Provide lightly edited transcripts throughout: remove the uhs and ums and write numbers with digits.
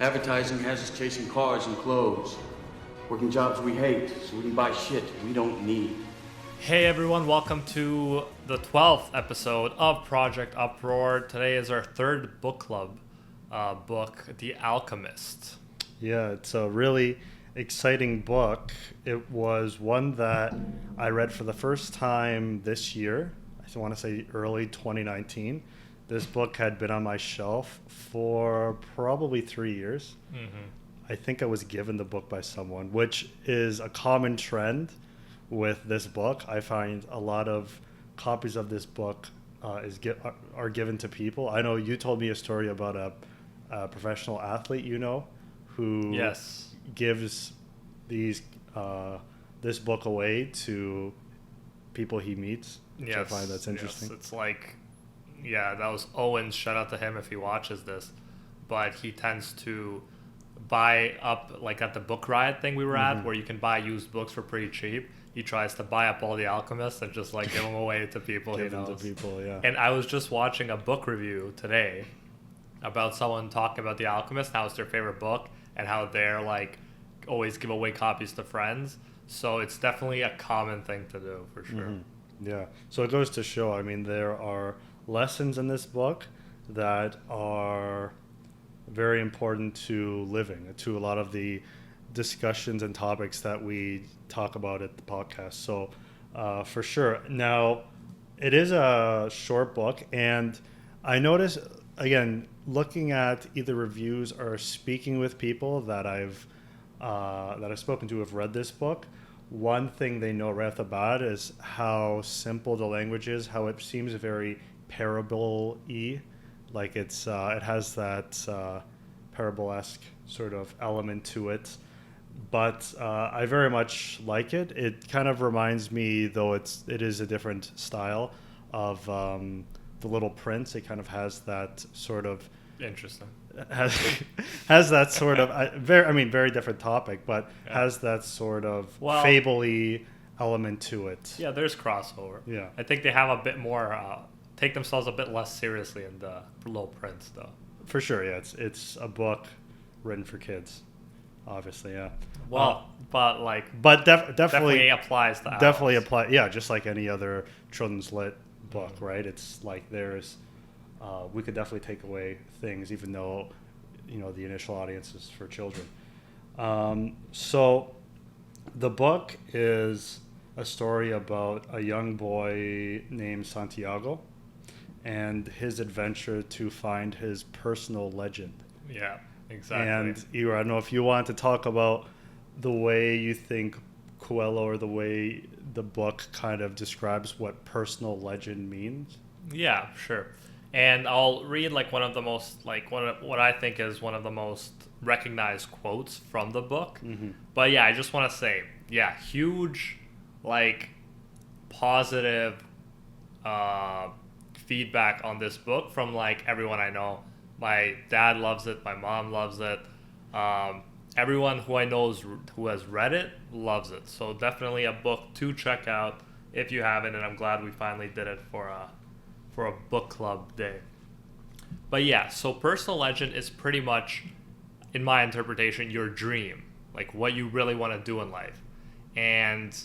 Advertising has us chasing cars and clothes, working jobs we hate so we can buy shit we don't need. Hey everyone, welcome to the 12th episode of Project Uproar. Today is our third book club book, The Alchemist. Yeah, it's a really exciting book. It was one that I read for the first time this year. I want to say early 2019. This book had been on my shelf for probably 3 years. I think I was given the book by someone, which is a common trend with this book. I find a lot of copies of this book are given to people. I know you told me a story about a professional athlete who gives this book away to people he meets, which I find that's interesting. Yes, it's like, that was Owen's. Shout out to him if he watches this. But he tends to buy up, like at the book riot thing we were at, where you can buy used books for pretty cheap. He tries to buy up all the Alchemists and just like give them away to people he knows. And I was just watching a book review today about someone talking about the Alchemist, how it's their favorite book, and how they're like always give away copies to friends. So it's definitely a common thing to do for sure. Yeah. So it goes to show, I mean, there are lessons in this book that are very important to living, to a lot of the discussions and topics that we talk about at the podcast. So for sure. Now, it is a short book, and I noticed, again, looking at either reviews or speaking with people that I've spoken to who have read this book, one thing they know right off the bat is how simple the language is, how it seems very parable-y. Like it has that parable-esque sort of element to it. But I very much like it. It kind of reminds me, though it is a different style, of The Little Prince. It kind of has that sort of interesting. Has that sort of very different topic, but has that sort of fable-y element to it. Yeah, there's crossover. Yeah, I think they have a bit more take themselves a bit less seriously in The Little Prince, though. For sure, yeah. It's a book written for kids, obviously, yeah. Well, but definitely applies to adults. Definitely apply, yeah, just like any other children's lit book, right? It's like there's, we could definitely take away things, even though, the initial audience is for children. So the book is a story about a young boy named Santiago and his adventure to find his personal legend. Yeah, exactly. And I don't know if you want to talk about the way you think Coelho, or the way the book kind of describes what personal legend means. Yeah, sure. And I'll read like one of the most, like what I think is one of the most recognized quotes from the book. But yeah, I just want to say, huge like positive feedback on this book from like everyone I know. My dad loves it. My mom loves it. Everyone who I know who has read it loves it. So definitely a book to check out if you haven't. And I'm glad we finally did it for a book club day. But yeah, so personal legend is pretty much, in my interpretation, your dream, like what you really want to do in life. And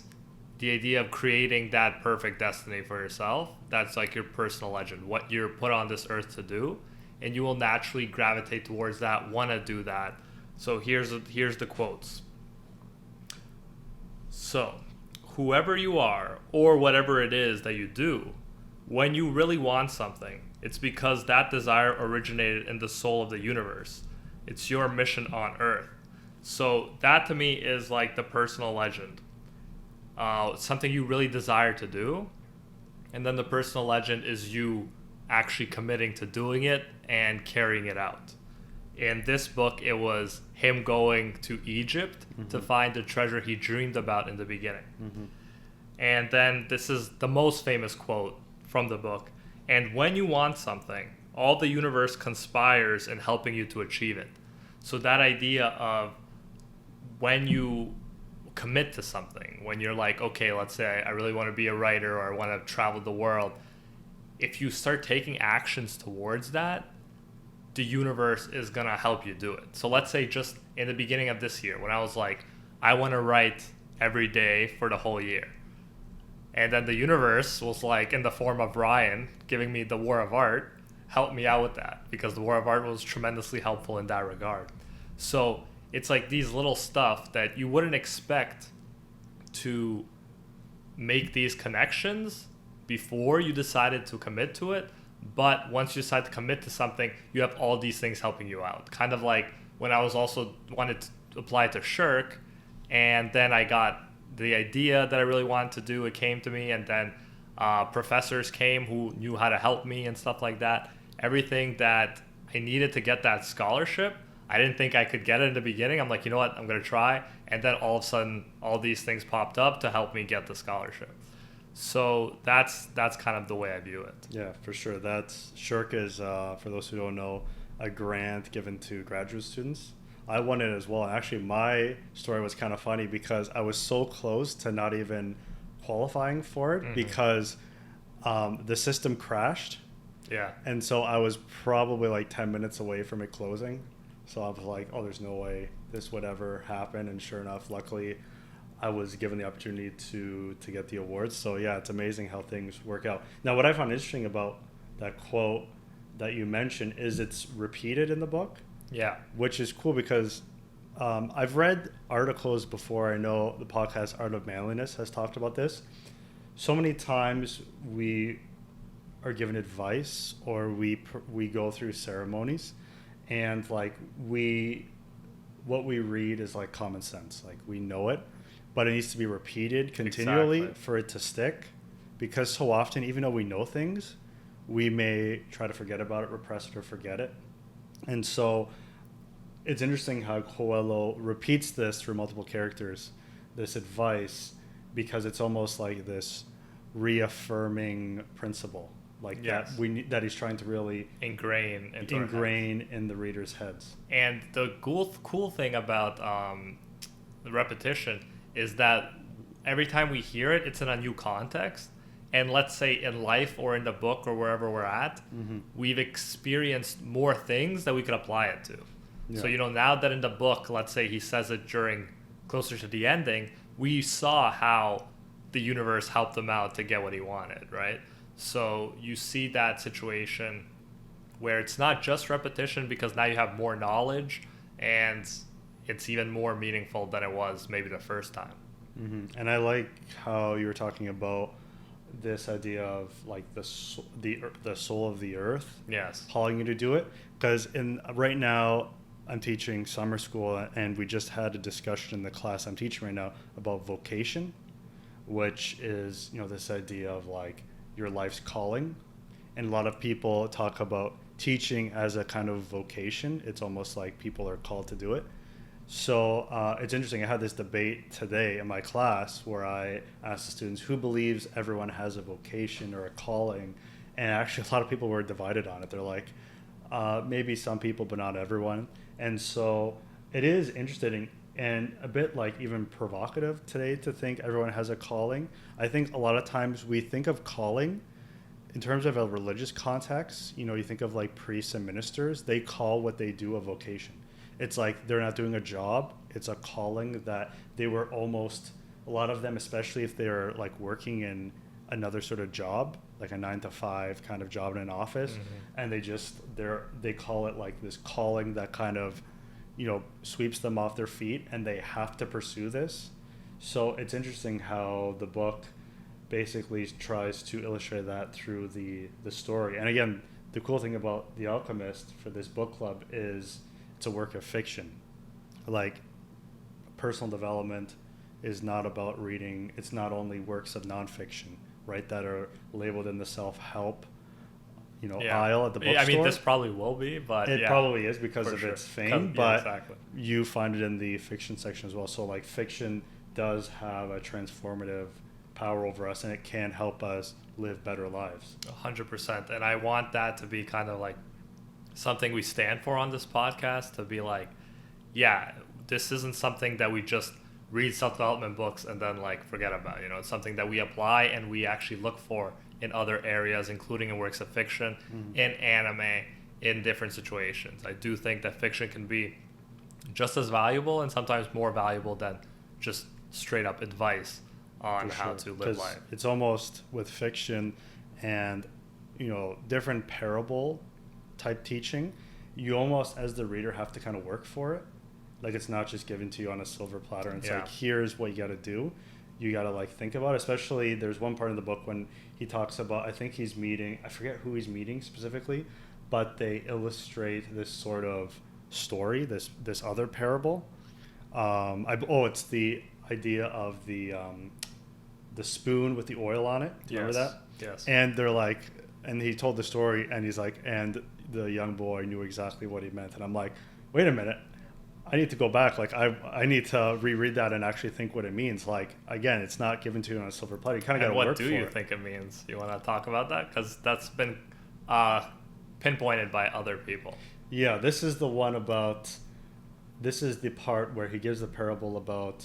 the idea of creating that perfect destiny for yourself, that's like your personal legend, what you're put on this earth to do. And you will naturally gravitate towards that, want to do that. So here's the quotes. So, whoever you are, or whatever it is that you do, when you really want something, it's because that desire originated in the soul of the universe. It's your mission on Earth. So that to me is like the personal legend. Something you really desire to do. And then the personal legend is you actually committing to doing it and carrying it out. In this book, it was him going to Egypt to find the treasure he dreamed about in the beginning. And then this is the most famous quote from the book. And when you want something, all the universe conspires in helping you to achieve it. So that idea of when you commit to something, when you're like, okay, let's say I really want to be a writer or I want to travel the world, if you start taking actions towards that, the universe is going to help you do it. So let's say just in the beginning of this year, when I was like, I want to write every day for the whole year. And then the universe was like, in the form of Ryan, giving me the War of Art, helped me out with that, because the War of Art was tremendously helpful in that regard. So it's like these little stuff that you wouldn't expect to make these connections before you decided to commit to it. But once you decide to commit to something, you have all these things helping you out. Kind of like when I was also wanted to apply to Shirk, and then I got the idea that I really wanted to do. It came to me, and then professors came who knew how to help me and stuff like that. Everything that I needed to get that scholarship, I didn't think I could get it in the beginning. I'm like, you know what, I'm going to try. And then all of a sudden, all these things popped up to help me get the scholarship. So that's kind of the way I view it. Yeah, for sure. Shirk is, for those who don't know, a grant given to graduate students. I won it as well. Actually, my story was kind of funny because I was so close to not even qualifying for it because the system crashed. Yeah. And so I was probably like 10 minutes away from it closing. So I was like, oh, there's no way this would ever happen. And sure enough, luckily, I was given the opportunity to get the awards. So yeah, it's amazing how things work out. Now, what I found interesting about that quote that you mentioned is it's repeated in the book. Yeah. Which is cool because I've read articles before. I know the podcast Art of Manliness has talked about this. So many times we are given advice or we go through ceremonies, and like what we read is like common sense. Like we know it, but it needs to be repeated continually for it to stick, because so often, even though we know things, we may try to forget about it, repress it, or forget it. And so it's interesting how Coelho repeats this through multiple characters, this advice, because it's almost like this reaffirming principle, like that he's trying to really ingrain in the readers' heads. And the cool thing about the repetition is that every time we hear it, it's in a new context. And let's say in life or in the book or wherever we're at, we've experienced more things that we could apply it to. Yeah. So, now that in the book, let's say he says it closer to the ending, we saw how the universe helped him out to get what he wanted, right? So you see that situation where it's not just repetition, because now you have more knowledge and it's even more meaningful than it was maybe the first time. And I like how you were talking about this idea of like the soul of the earth, calling you to do it. Because right now I'm teaching summer school, and we just had a discussion in the class I'm teaching right now about vocation, which is this idea of like your life's calling. And a lot of people talk about teaching as a kind of vocation. It's almost like people are called to do it. So it's interesting. I had this debate today in my class where I asked the students who believes everyone has a vocation or a calling, and actually a lot of people were divided on it. They're like, maybe some people, but not everyone. And so it is interesting and a bit like even provocative today to think everyone has a calling. I think a lot of times we think of calling in terms of a religious context. You think of like priests and ministers. They call what they do a vocation. It's like they're not doing a job. It's a calling that they were almost, a lot of them, especially if they're like working in another sort of job, like a 9-to-5 kind of job in an office, and they call it like this calling that kind of, sweeps them off their feet, and they have to pursue this. So it's interesting how the book basically tries to illustrate that through the story. And again, the cool thing about The Alchemist for this book club is it's a work of fiction. Like, personal development is not about reading. It's not only works of nonfiction, right, that are labeled in the self-help aisle at the bookstore. I mean, this probably will be, but it probably is because of its fame. But exactly. You find it in the fiction section as well. So like fiction does have a transformative power over us, and it can help us live better lives. 100%. And I want that to be kind of like something we stand for on this podcast, to be like, yeah, this isn't something that we just read self-development books and then like forget about. It's something that we apply and we actually look for in other areas, including in works of fiction, in anime, in different situations. I do think that fiction can be just as valuable and sometimes more valuable than just straight up advice on how to live life. It's almost with fiction and, different parable type teaching, you almost, as the reader, have to kind of work for it. Like, it's not just given to you on a silver platter. It's like, here's what you got to do. You got to like think about it. Especially there's one part in the book when he talks about, I think he's meeting, I forget who he's meeting specifically, but they illustrate this sort of story, this other parable. It's the idea of the spoon with the oil on it. Remember that? Yes. And they're like, and he told the story, and he's like, and the young boy knew exactly what he meant. And I'm like, wait a minute, I need to go back. Like, I need to reread that and actually think what it means. Like, again, it's not given to you on a silver platter. You kind of got to work for it. What do you think it means? You want to talk about that? Because that's been pinpointed by other people. Yeah, this is the one about, this is the part where he gives the parable about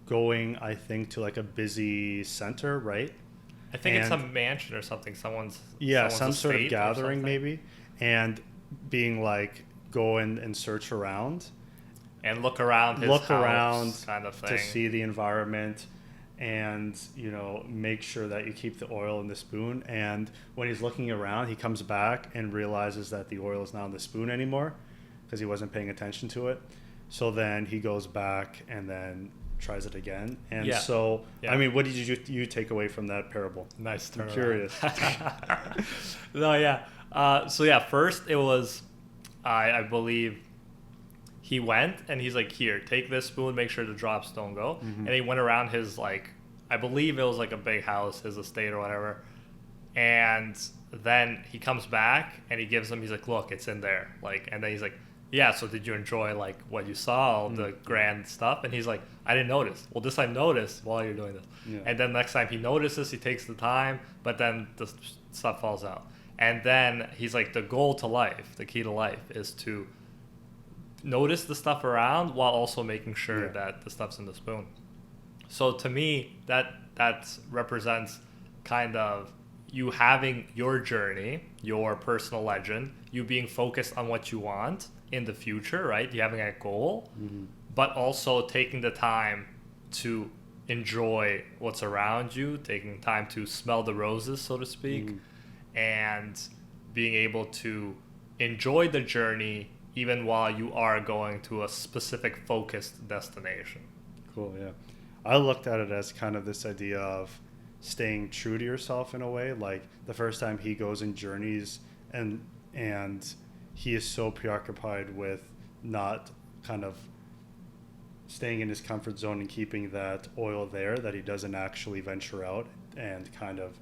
going, I think, to like a busy center, right? I think it's some mansion or something. Someone's some sort of gathering maybe, and being like, go and search around. And look around his house kind of thing. To see the environment and, make sure that you keep the oil in the spoon. And when he's looking around, he comes back and realizes that the oil is not in the spoon anymore because he wasn't paying attention to it. So then he goes back and then tries it again. And I mean, what did you take away from that parable? Nice turn. I'm curious. First it was, I believe, he went and he's like, here, take this spoon, make sure the drops don't go. Mm-hmm. And he went around his, like, I believe it was like a big house, his estate or whatever. And then he comes back and he gives him, he's like, look, it's in there. Like, and then he's like, yeah, so did you enjoy like what you saw, all the grand stuff? And he's like, I didn't notice. Well, this I noticed while you're doing this. Yeah. And then next time he notices, he takes the time, but then the stuff falls out. And then he's like, the goal to life, the key to life is to notice the stuff around while also making sure that the stuff's in the spoon. So to me, that represents kind of you having your journey, your personal legend, you being focused on what you want in the future, right? You having a goal, but also taking the time to enjoy what's around you, taking time to smell the roses, so to speak, and being able to enjoy the journey even while you are going to a specific focused destination. Cool, yeah. I looked at it as kind of this idea of staying true to yourself in a way. Like the first time he goes and journeys and he is so preoccupied with not kind of staying in his comfort zone and keeping that oil there that he doesn't actually venture out, and kind of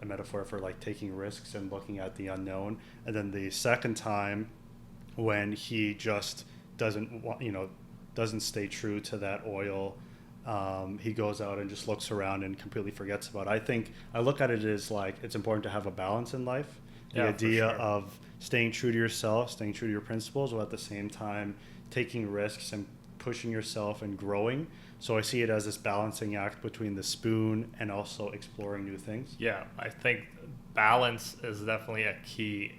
a metaphor for like taking risks and looking at the unknown. And then the second time when he just doesn't stay true to that oil, he goes out and just looks around and completely forgets about it. I think I look at it as like it's important to have a balance in life. The idea of staying true to yourself, staying true to your principles, while at the same time taking risks and pushing yourself and growing. So I see it as this balancing act between the spoon and also exploring new things. Yeah, I think balance is definitely a key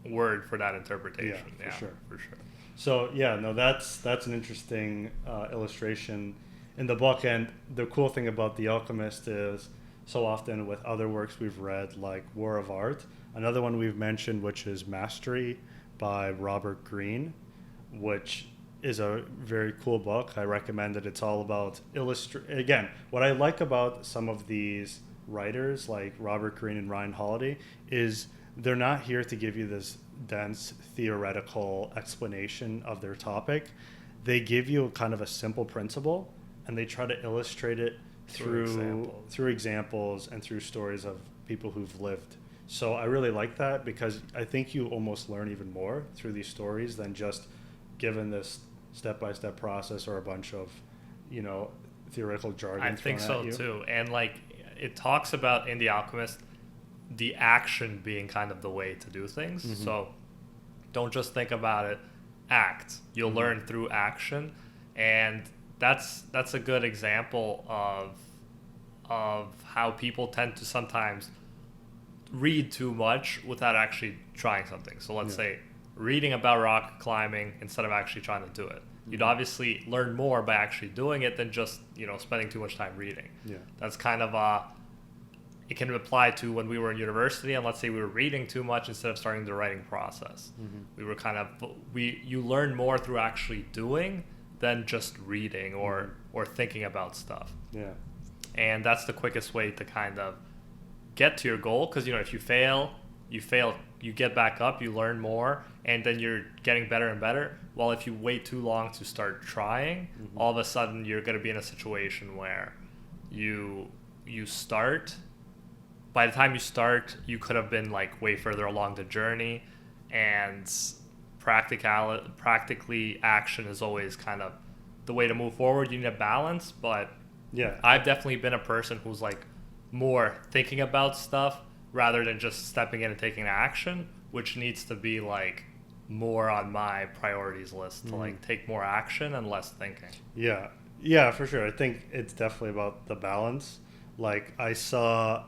word for that interpretation. Yeah, for sure. So that's an interesting illustration in the book. And the cool thing about The Alchemist is so often with other works we've read, like War of Art, another one we've mentioned, which is Mastery by Robert Greene, which is a very cool book. I recommend it. It's all about again, what I like about some of these writers like Robert Greene and Ryan Holiday is they're not here to give you this dense theoretical explanation of their topic. They give you kind of a simple principle and they try to illustrate it through examples and through stories of people who've lived. So I really like that because I think you almost learn even more through these stories than just given this step-by-step process or a bunch of, theoretical jargon. I think so too. And it talks about in The Alchemist, the action being kind of the way to do things. Mm-hmm. So don't just think about it, act. You'll learn through action. And that's a good example of how people tend to sometimes read too much without actually trying something. So let's Yeah. say reading about rock climbing instead of actually trying to do it. You'd obviously learn more by actually doing it than just, spending too much time reading. Yeah. That's kind of it can apply to when we were in university, and let's say we were reading too much instead of starting the writing process. We were you learn more through actually doing than just reading or thinking about stuff. Yeah. And that's the quickest way to kind of get to your goal, because if you fail, you get back up, you learn more, and then you're getting better and better. While if you wait too long to start trying, all of a sudden you're going to be in a situation where you start. By the time you start, you could have been like way further along the journey, and practically action is always kind of the way to move forward. You need a balance, but Yeah. I've definitely been a person who's like more thinking about stuff rather than just stepping in and taking action, which needs to be like more on my priorities list to like take more action and less thinking. Yeah, for sure. I think it's definitely about the balance. Like, I saw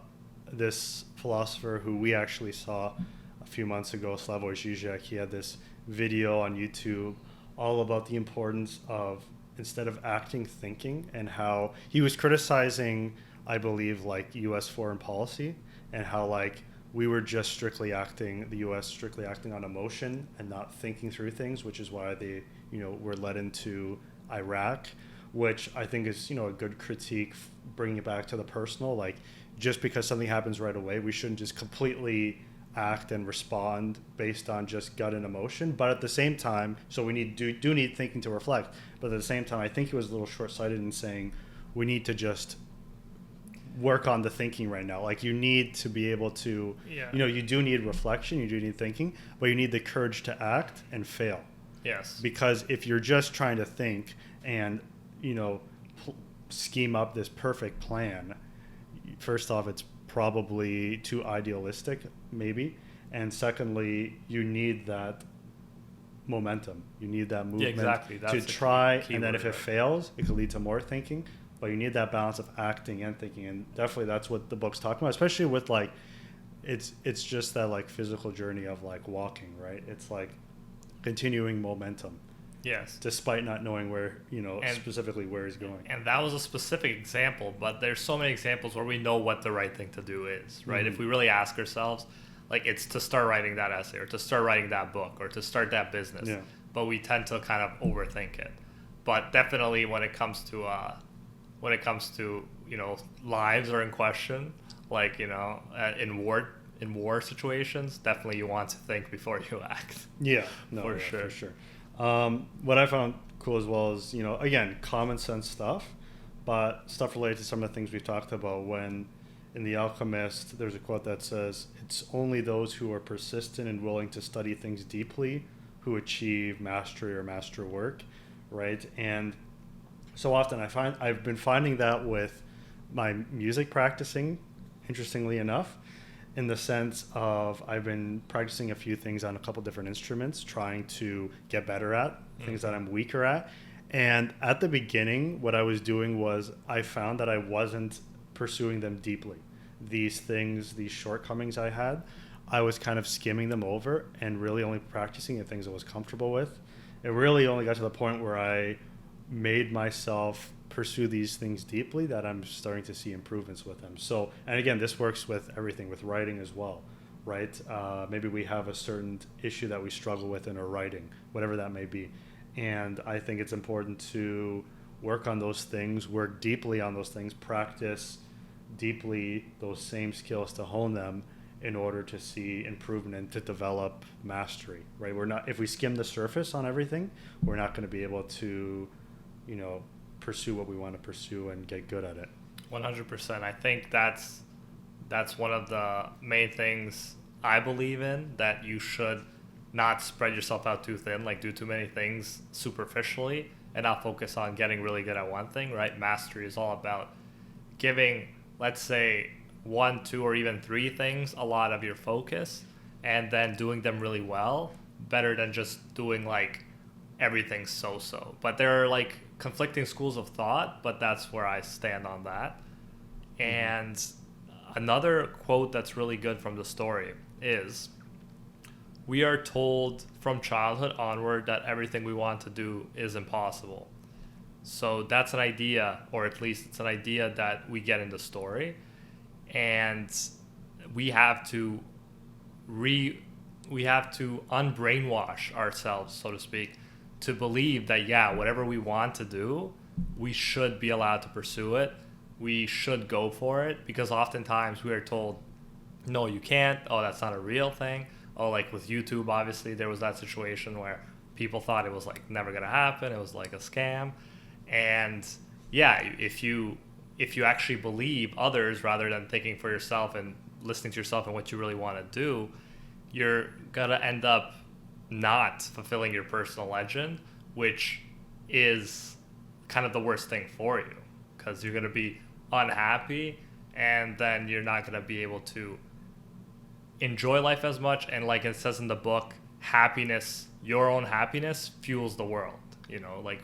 this philosopher who we actually saw a few months ago, Slavoj Žižek. He had this video on YouTube all about the importance of, instead of acting, thinking, and how he was criticizing, I believe, like U.S. foreign policy, and how like we were just the U.S. strictly acting on emotion and not thinking through things, which is why they, were led into Iraq, which I think is, a good critique, bringing it back to the personal. Like, just because something happens right away, we shouldn't just completely act and respond based on just gut and emotion. But at the same time, so we do need thinking to reflect. But at the same time, I think he was a little short-sighted in saying we need to just work on the thinking right now. Like, you need to be able to, you do need reflection, you do need thinking, but you need the courage to act and fail. Yes. Because if you're just trying to think and, scheme up this perfect plan, first off, it's probably too idealistic, maybe. And secondly, you need that momentum. You need that movement That's to try. key And then word, if it right? fails, it could lead to more thinking. But you need that balance of acting and thinking. And definitely that's what the book's talking about, especially with like, it's just that like physical journey of like walking, right? It's like continuing momentum. Yes. Despite not knowing where, specifically where he's going. And that was a specific example, but there's so many examples where we know what the right thing to do is, right? If we really ask ourselves, like, it's to start writing that essay or to start writing that book or to start that business. Yeah. But we tend to kind of overthink it. But definitely when it comes to lives are in question, like, in war situations, definitely you want to think before you act. Yeah, no, For sure. for sure. What I found cool as well is, again, common sense stuff, but stuff related to some of the things we talked about. When in The Alchemist, there's a quote that says, "It's only those who are persistent and willing to study things deeply who achieve mastery or master work," right? And so often I've been finding that with my music practicing, interestingly enough, in the sense of I've been practicing a few things on a couple different instruments, trying to get better at things that I'm weaker at. And at the beginning, what I was doing was I found that I wasn't pursuing them deeply. These things, these shortcomings I had, I was kind of skimming them over and really only practicing the things I was comfortable with. It really only got to the point where I made myself pursue these things deeply that I'm starting to see improvements with them. So, and again, this works with everything, with writing as well, right? Maybe we have a certain issue that we struggle with in our writing, whatever that may be. And I think it's important to work on those things, work deeply on those things, practice deeply those same skills to hone them in order to see improvement and to develop mastery, right? If we skim the surface on everything, we're not going to be able to, pursue what we want to pursue and get good at it. 100%. I think that's one of the main things I believe in, that you should not spread yourself out too thin, like do too many things superficially and not focus on getting really good at one thing, right? Mastery is all about giving, let's say, 1, 2, or even 3 things a lot of your focus and then doing them really well, better than just doing like everything so-so. But there are like conflicting schools of thought, but that's where I stand on that. And Another quote that's really good from the story is, we are told from childhood onward that everything we want to do is impossible. So that's an idea, or at least it's an idea that we get in the story, and we have to unbrainwash ourselves, so to speak, to believe that, yeah, whatever we want to do, we should be allowed to pursue it. We should go for it, because oftentimes we are told, no, you can't. Oh, that's not a real thing. Oh, like with YouTube, obviously there was that situation where people thought it was like never gonna happen. It was like a scam. And yeah, if you actually believe others rather than thinking for yourself and listening to yourself and what you really want to do, you're gonna end up not fulfilling your personal legend, which is kind of the worst thing for you, because you're gonna be unhappy, and then you're not gonna be able to enjoy life as much. And like it says in the book, happiness, your own happiness fuels the world. You know, like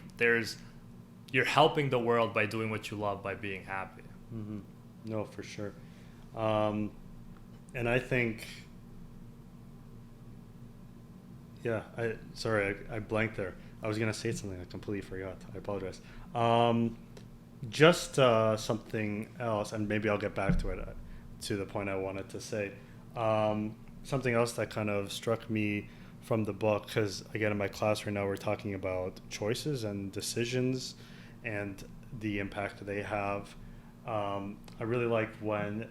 you're helping the world by doing what you love, by being happy. Mm-hmm. No, for sure. And I think, yeah, I blanked there. I was going to say something. I completely forgot. I apologize. Just something else, and maybe I'll get back to it, to the point I wanted to say. Something else that kind of struck me from the book, because again, in my class right now, we're talking about choices and decisions and the impact they have. I really like when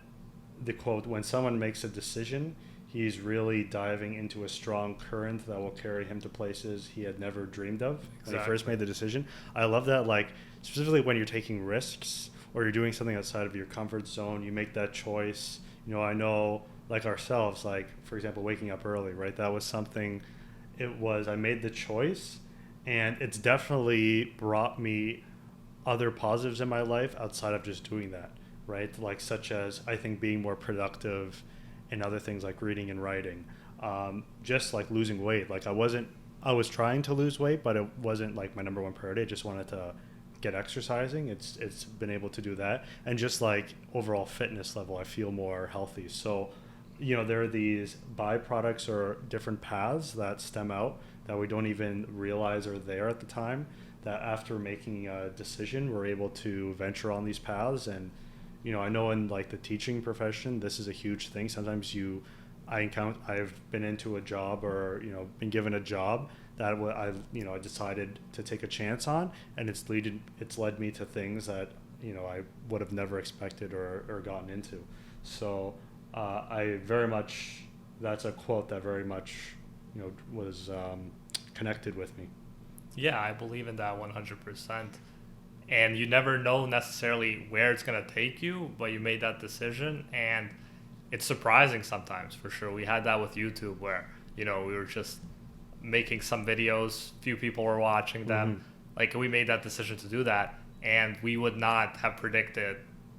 the quote, when someone makes a decision, he's really diving into a strong current that will carry him to places he had never dreamed of. Exactly. When he first made the decision. I love that, like, specifically when you're taking risks or you're doing something outside of your comfort zone, you make that choice. You know, I know, like ourselves, like, for example, waking up early, right? That was something, I made the choice, and it's definitely brought me other positives in my life outside of just doing that, right? Like, such as, I think, being more productive in other things like reading and writing, just like losing weight. Like, I was trying to lose weight, but it wasn't like my number one priority. I just wanted to get exercising. It's been able to do that. And just like overall fitness level, I feel more healthy. So, you know, there are these byproducts or different paths that stem out that we don't even realize are there at the time, that after making a decision, we're able to venture on these paths. And, you know, I know in like the teaching profession, this is a huge thing. Sometimes I've been into a job, or, you know, been given a job that I decided to take a chance on, and it's led me to things that, you know, I would have never expected or gotten into. So that's a quote that very much, you know, was connected with me. Yeah, I believe in that 100%. And you never know necessarily where it's going to take you, but you made that decision, and it's surprising sometimes, for sure. We had that with YouTube where, you know, we were just making some videos, few people were watching them. Mm-hmm. Like, we made that decision to do that, and we would not have predicted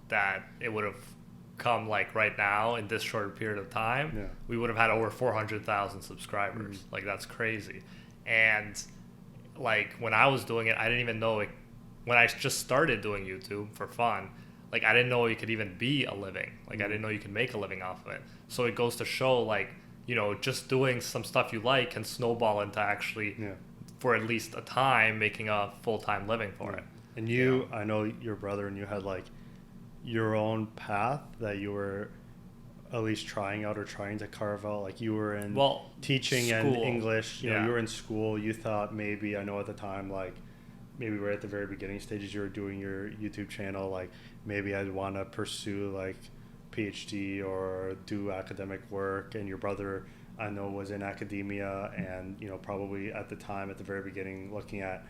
that it would have come like right now in this short period of time. Yeah. We would have had over 400,000 subscribers. Mm-hmm. Like, that's crazy. And like, when I was doing it, I didn't even know it. When I just started doing YouTube for fun, like, I didn't know it could even be a living. Like, mm-hmm. I didn't know you could make a living off of it. So it goes to show, like, you know, just doing some stuff you like can snowball into actually, for at least a time, making a full-time living for it. And you, I know your brother, and you had like your own path that you were at least trying out or trying to carve out. Like, you were in teaching school. And English, you know, you were in school. You thought maybe, I know at the time, like, maybe right at the very beginning stages, you were doing your YouTube channel, like, maybe I'd want to pursue like PhD or do academic work. And your brother, I know, was in academia, and, you know, probably at the time, at the very beginning, looking at,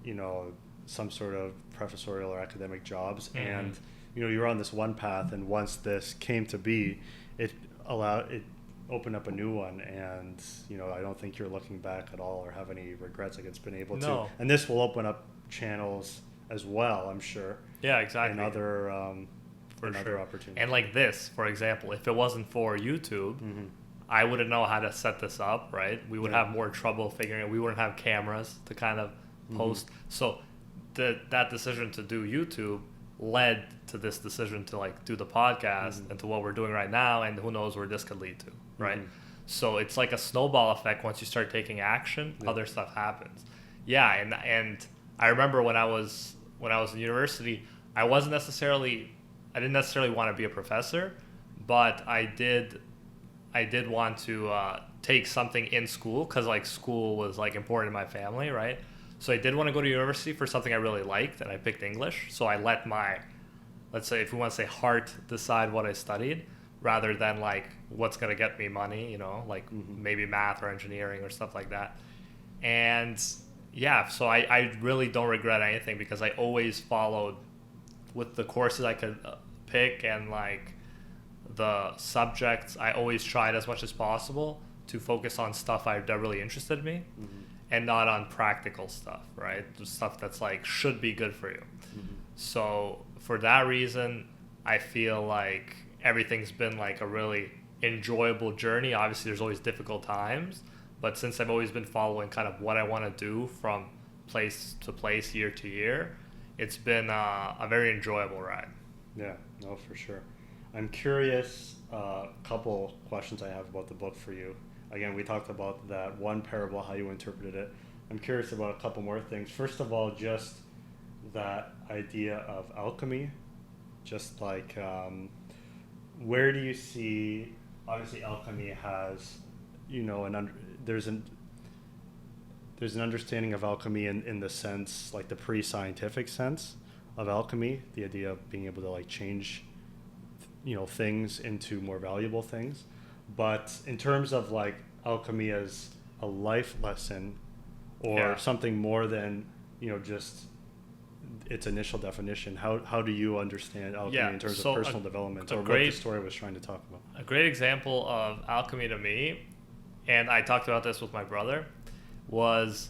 you know, some sort of professorial or academic jobs. Mm-hmm. And, you know, you were on this one path, and once this came to be, it opened up a new one. And, you know, I don't think you're looking back at all or have any regrets. Like, it's been able to, and this will open up channels as well, I'm sure. Yeah, exactly. And other opportunities. And like this, for example, if it wasn't for YouTube, mm-hmm. I wouldn't know how to set this up, right? We would have more trouble figuring it. We wouldn't have cameras to kind of post. Mm-hmm. So that decision to do YouTube led to this decision to like do the podcast and to what we're doing right now, and who knows where this could lead to, right? So it's like a snowball effect. Once you start taking action, other stuff happens. Yeah, and I remember when I was in university, I didn't necessarily want to be a professor, but I did want to take something in school, because like school was like important in my family, right? So I did want to go to university for something I really liked, and I picked English. So I let my, let's say, if we want to say heart, decide what I studied, rather than like what's going to get me money, you know, like maybe math or engineering or stuff like that. And yeah, so I really don't regret anything, because I always followed with the courses I could pick, and like the subjects, I always tried as much as possible to focus on stuff that really interested me, and not on practical stuff, right? The stuff that's like should be good for you. So for that reason, I feel like everything's been like a really enjoyable journey. Obviously, there's always difficult times, but since I've always been following kind of what I want to do from place to place, year to year, it's been a very enjoyable ride. Yeah, no, for sure. I'm curious, a couple questions I have about the book for you. Again, we talked about that one parable, how you interpreted it. I'm curious about a couple more things. First of all, just that idea of alchemy, just like where do you see, obviously alchemy has, you know, there's an understanding of alchemy in the sense, like the pre-scientific sense of alchemy, the idea of being able to like change, you know, things into more valuable things. But in terms of like alchemy as a life lesson, or something more than, you know, just its initial definition, how do you understand alchemy in terms of personal development, or what the story was trying to talk about? A great example of alchemy to me, and I talked about this with my brother, was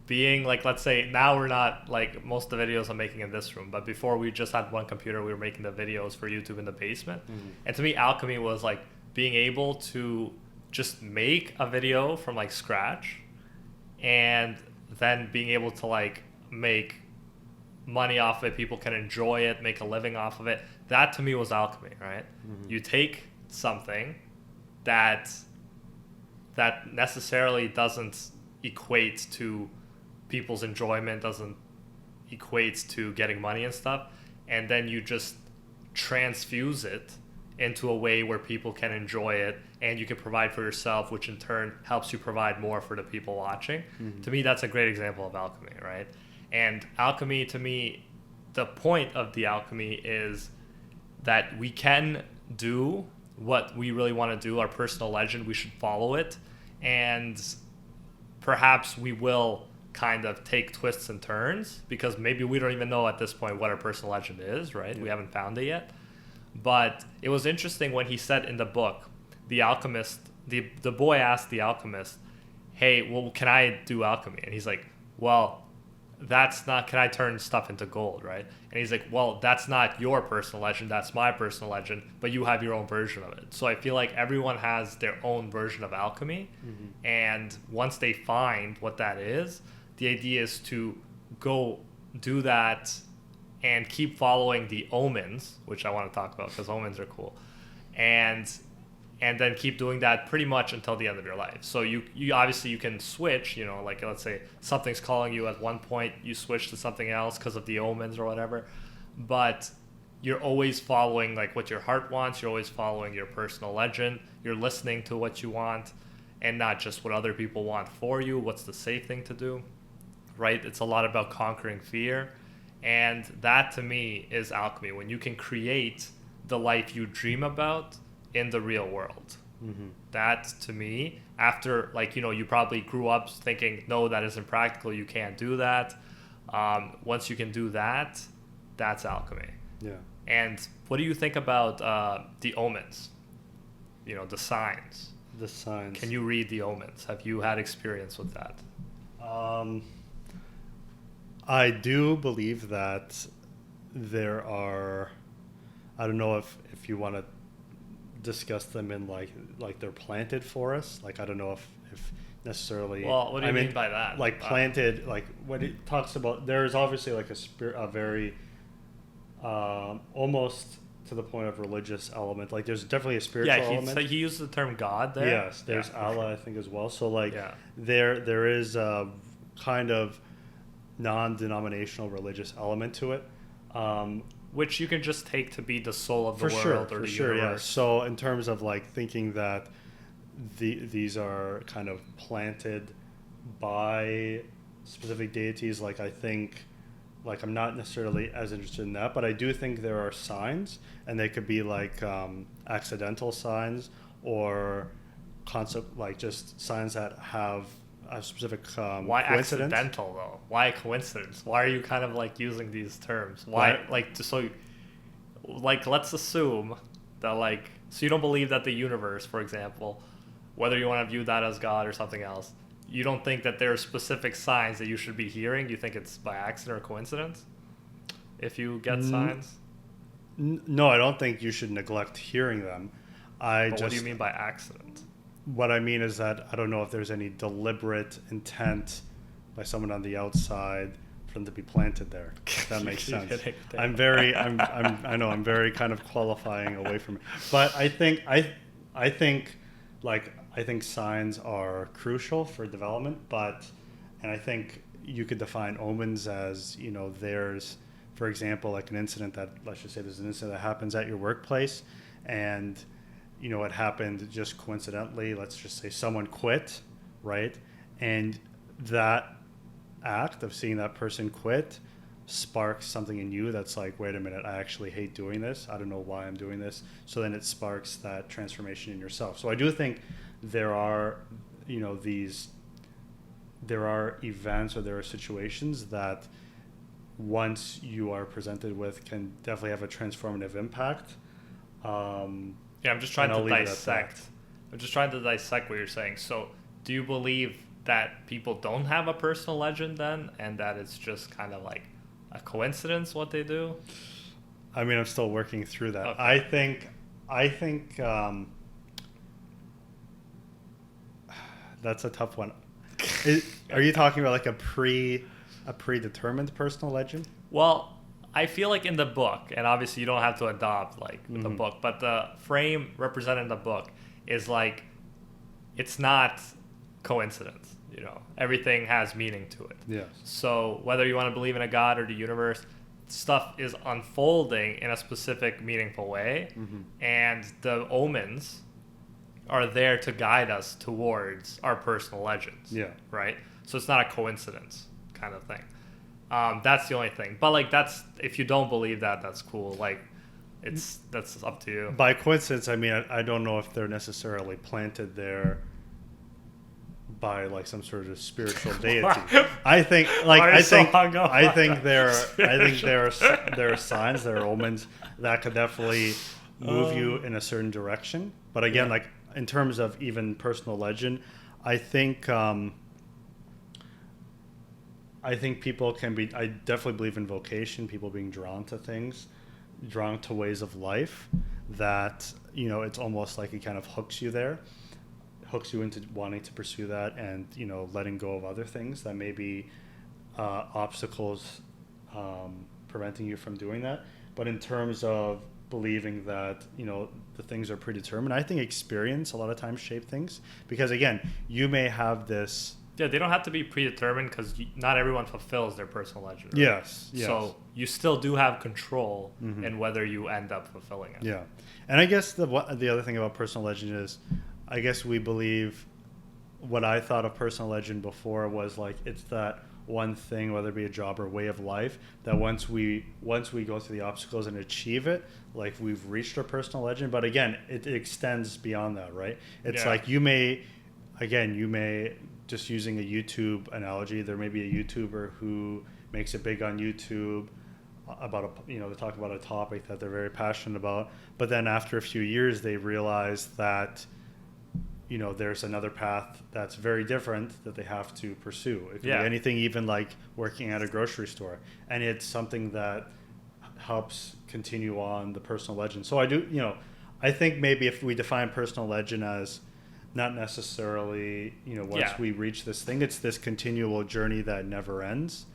being like, let's say now we're not like most of the videos I'm making in this room, but before we just had one computer, we were making the videos for YouTube in the basement. And to me, alchemy was like being able to just make a video from like scratch, and then being able to like make money off of it. People can enjoy it, make a living off of it. That to me was alchemy, right? You take something that necessarily doesn't equate to people's enjoyment, doesn't equate to getting money and stuff, and then you just transfuse it into a way where people can enjoy it, and you can provide for yourself, which in turn helps you provide more for the people watching. To me, that's a great example of alchemy, right? And alchemy, to me, the point of the alchemy is that we can do what we really want to do, our personal legend, we should follow it, and perhaps we will kind of take twists and turns, because maybe we don't even know at this point what our personal legend is, right? We haven't found it yet. But it was interesting when he said in the book, the alchemist, the boy asked the alchemist, hey, well, can I do alchemy? And he's like, well, that's not, can I turn stuff into gold, right? And he's like, well, that's not your personal legend, that's my personal legend, but you have your own version of it. So I feel like everyone has their own version of alchemy, and once they find what that is, the idea is to go do that and keep following the omens, which I want to talk about because omens are cool, and then keep doing that pretty much until the end of your life. So you obviously you can switch, you know, like let's say something's calling you at one point, you switch to something else because of the omens or whatever, but you're always following like what your heart wants, you're always following your personal legend, you're listening to what you want and not just what other people want for you, what's the safe thing to do, right? It's a lot about conquering fear, and that to me is alchemy, when you can create the life you dream about in the real world. That to me, after like, you know, you probably grew up thinking, no, that isn't practical, you can't do that. Once you can do that, that's alchemy. Yeah. And what do you think about the omens? You know, the signs. The signs. Can you read the omens? Have you had experience with that? I do believe that there are, I don't know if you want to discuss them in like they're planted for us. Like, I don't know if necessarily. Well, what do you mean by that? Like planted, like when it talks about, there's obviously like a very almost to the point of religious element. Like there's definitely a spiritual element. So he used the term God there. Yes, there's Allah, I think, as well. So like there is a kind of non-denominational religious element to it. Which you can just take to be the soul of the world or the universe. Yeah. So in terms of like thinking that these are kind of planted by specific deities, like I think, like I'm not necessarily as interested in that, but I do think there are signs, and they could be like accidental signs or concept, like just signs that have a specific why coincidence. Accidental though? Why coincidence? Why are you kind of like using these terms? Why like so? Like let's assume that like so you don't believe that the universe, for example, whether you want to view that as God or something else, you don't think that there are specific signs that you should be hearing? You think it's by accident or coincidence if you get signs? No, I don't think you should neglect hearing them. What do you mean by accident? What I mean is that I don't know if there's any deliberate intent by someone on the outside for them to be planted there. If that makes sense. I'm very kind of qualifying away from it. But I think signs are crucial for development, and I think you could define omens as, there's, for example, like an incident that, let's just say there's an incident that happens at your workplace, and it happened just coincidentally. Let's just say someone quit, right? And that act of seeing that person quit sparks something in you that's like, wait a minute, I actually hate doing this. I don't know why I'm doing this. So then it sparks that transformation in yourself. So I do think there are, there are events or there are situations that once you are presented with can definitely have a transformative impact. I'm just trying to dissect. I'm just trying to dissect what you're saying. So, do you believe that people don't have a personal legend then, and that it's just kind of like a coincidence what they do? I mean, I'm still working through that. Okay. I think that's a tough one. Are you talking about like a predetermined personal legend? Well, I feel like in the book, and obviously you don't have to adopt like the book, but the frame represented in the book is like, it's not coincidence, everything has meaning to it. Yes. So whether you want to believe in a God or the universe, stuff is unfolding in a specific meaningful way, and the omens are there to guide us towards our personal legends. Yeah. Right? So it's not a coincidence kind of thing. That's the only thing. But like that's, if you don't believe that, that's cool. Like that's up to you. By coincidence, I mean I don't know if they're necessarily planted there by like some sort of spiritual deity. I think there are signs, there are omens that could definitely move you in a certain direction. But again, like in terms of even personal legend, I think people can be, I definitely believe in vocation, people being drawn to things, drawn to ways of life that, it's almost like it kind of hooks you there, hooks you into wanting to pursue that, and, letting go of other things that may be obstacles preventing you from doing that. But in terms of believing that, the things are predetermined, I think experience a lot of times shape things, because again, you may have this. Yeah, they don't have to be predetermined because not everyone fulfills their personal legend. Right? Yes. So you still do have control in whether you end up fulfilling it. Yeah. And I guess the other thing about personal legend is, I guess we believe, what I thought of personal legend before was like, it's that one thing, whether it be a job or way of life, that once we go through the obstacles and achieve it, like we've reached our personal legend. But again, it extends beyond that, right? It's like you may, just using a YouTube analogy, there may be a YouTuber who makes it big on YouTube about they talk about a topic that they're very passionate about, but then after a few years they realize that there's another path that's very different that they have to pursue. It could be anything, even like working at a grocery store, and it's something that helps continue on the personal legend. So I think maybe if we define personal legend as not necessarily, once Yeah. we reach this thing, it's this continual journey that never ends.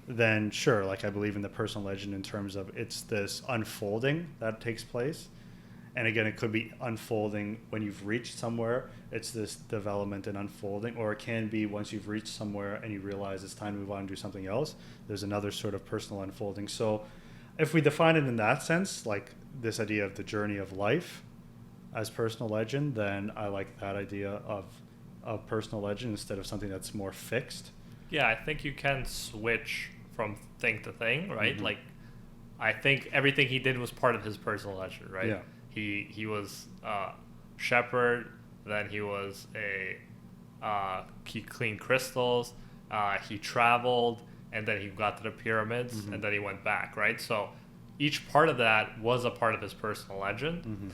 Then sure, like I believe in the personal legend in terms of it's this unfolding that takes place. And again, it could be unfolding when you've reached somewhere. It's this development and unfolding, or it can be once you've reached somewhere and you realize it's time to move on and do something else. There's another sort of personal unfolding. So if we define it in that sense, like this idea of the journey of life as personal legend, then I like that idea of personal legend instead of something that's more fixed. Yeah, I think you can switch from thing to thing, right? Like, I think everything he did was part of his personal legend, right? Yeah. He was a shepherd, then he was he cleaned crystals, he traveled, and then he got to the pyramids, and then he went back, right? So each part of that was a part of his personal legend,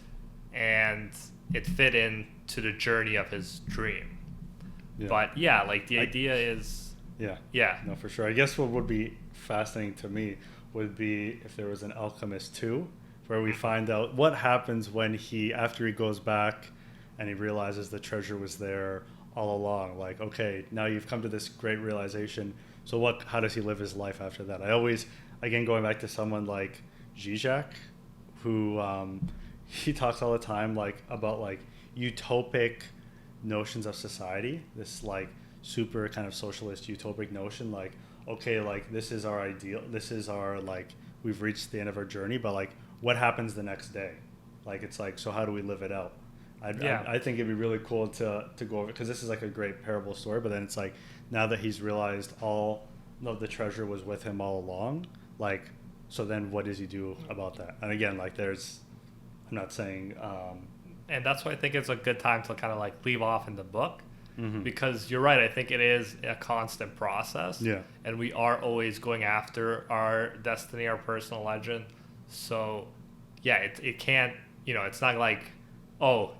and it fit into the journey of his dream. Yeah. But yeah, like the idea is... Yeah. No, for sure. I guess what would be fascinating to me would be if there was an Alchemist 2, where we find out what happens when after he goes back and he realizes the treasure was there all along. Like, okay, now you've come to this great realization. So how does he live his life after that? I always, again, going back to someone like Zizek, who he talks all the time about utopic notions of society, this super kind of socialist utopic notion, okay, this is our ideal, this is our we've reached the end of our journey, but what happens the next day? It's so how do we live it out? I think it'd be really cool to go over, because this is a great parable story, but then it's now that he's realized all of the treasure was with him all along, so then what does he do about that? And again, I'm not saying and that's why I think it's a good time to kind of leave off in the book, because you're right, I think it is a constant process, and we are always going after our destiny, our personal legend. So yeah, it can't, it's not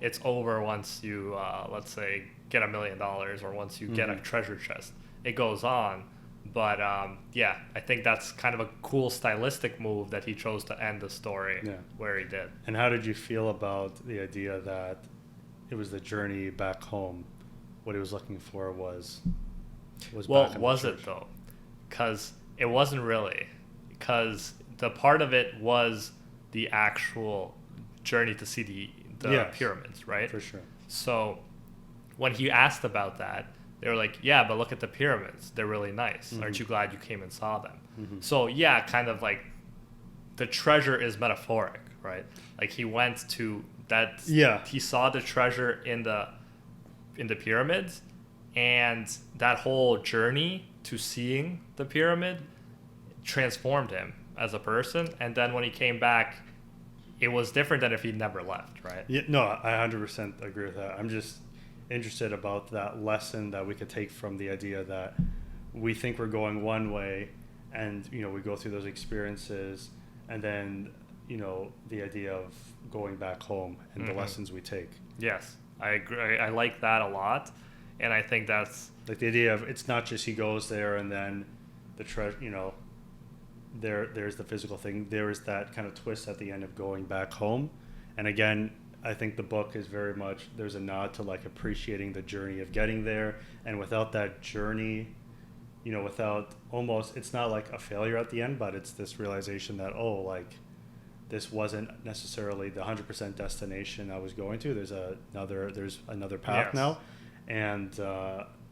it's over once you let's say get $1 million, or once you get a treasure chest. It goes on. But yeah, I think that's kind of a cool stylistic move that he chose to end the story where he did. And how did you feel about the idea that it was the journey back home? What he was looking for was well, back in was the it church? though? Because it wasn't really. Because the part of it was the actual journey to see the pyramids, right? For sure. So when he asked about that, they were like, yeah, but look at the pyramids. They're really nice. Aren't you glad you came and saw them? So yeah, kind of the treasure is metaphoric, right? He went to that. Yeah. He saw the treasure in the pyramids, and that whole journey to seeing the pyramid transformed him as a person. And then when he came back, it was different than if he never left, right? Yeah, no, I 100% agree with that. I'm just interested about that lesson that we could take from the idea that we think we're going one way, and we go through those experiences, and then the idea of going back home and the lessons we take. Yes, I agree. I like that a lot, and I think that's the idea of it's not just he goes there and then the treasure, there's the physical thing. There is that kind of twist at the end of going back home. And again, I think the book is very much, there's a nod to appreciating the journey of getting there. And without that journey, without almost, it's not a failure at the end, but it's this realization that, this wasn't necessarily the 100% destination I was going to. There's another path now. And